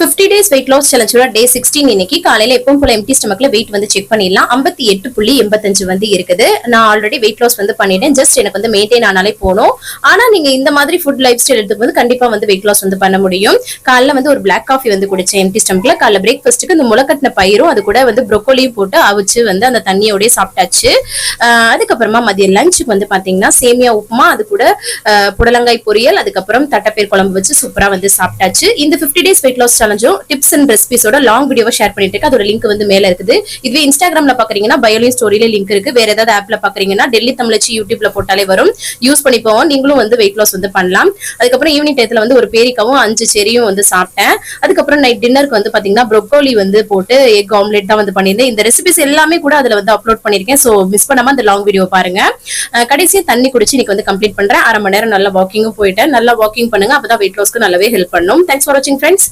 50 days weight loss challenge டே 16 இன்னைக்கு காலையில எப்பவும் போல எம்டி ஸ்டமக்ல வெயிட் வந்து செக் பண்ணிடலாம். 58.85 வந்து இருக்குது. நான் ஆல்ரெடி வெயிட் லாஸ் வந்து பண்ணிட்டேன். ஜஸ்ட் எனக்கு வந்து மெயின்டைன் ஆனாலே போகணும். ஆனா நீங்க இந்த மாதிரி ஃபுட் லைஃப் ஸ்டைல் எடுத்துக்கும் கண்டிப்பா வந்து வெயிட் லாஸ் வந்து பண்ண முடியும். காலைல வந்து ஒரு பிளாக் காஃபி வந்து குடிச்சேன் எம்டி ஸ்டமக்ல. காலைல பிரேக்ஃபாஸ்ட்டுக்கு இந்த முளைக்கட்டின பயிரும் அது கூட வந்து ப்ரோக்கோலியும் போட்டு அவிச்சு வந்து அந்த தண்ணியோடய சாப்பிட்டாச்சு. அதுக்கப்புறமா மதியம் லஞ்சுக்கு வந்து பாத்தீங்கன்னா சேமியா உப்புமா, அது கூட புடலங்காய் பொரியல், அதுக்கப்புறம் தட்டப்பேர் குழம்பு வச்சு சூப்பரா வந்து சாப்பிட்டாச்சு. இந்த 50 days weight loss சேலஞ்சும் டிப்ஸ் அண்ட் ரெசிபிஸோட லாங் வீடியோவை ஷேர் பண்ணிட்டு இருக்கு. அதோட லிங்க் வந்து மேல இருக்குது. இதுவே இன்ஸ்டாகிராம்ல பாக்குறீங்கன்னா பயோலின் ஸ்டோரியில லிங்க் இருக்கு. வேற ஏதாவது ஆப்ல பாக்குறீங்கன்னா டெல்லி தமிழச்சி யூடியூப்ல போட்டாலே வரும். யூஸ் பண்ணி போவோம். நீங்களும் வந்து வெயிட் லாஸ் வந்து பண்ணலாம். அதுக்கப்புறம் ஈவினிங் டயத்துல வந்து ஒரு பேரிக்காவும் 5 செரியும் வந்து சாப்பிட்டேன். அதுக்கப்புறம் நைட் டின்னருக்கு வந்து பாத்தீங்கன்னா ப்ரோக்கோலி வந்து போட்டு எக் ஆம்லெட் தான் வந்து பண்ணியிருந்தேன். இந்த ரெசிபிஸ் எல்லாமே கூட அதுல வந்து அப்லோட் பண்ணிருக்கேன். சோ மிஸ் பண்ணாம அந்த லாங் வீடியோ பாருங்க. கடைசியா தண்ணி குடிச்சு இன்னைக்கு வந்து கம்ப்ளீட் பண்றேன். 1/2 மணி நேரம் நல்லா வாக்கிங்கும் போயிட்டேன். நல்லா வாக்கிங் பண்ணுங்க. அப்பதான் வெயிட் லாஸ்க்கு நல்லாவே ஹெல்ப் பண்ணும். தேங்க்ஸ் ஃபார் வாட்சிங் ஃப்ரெண்ட்ஸ்.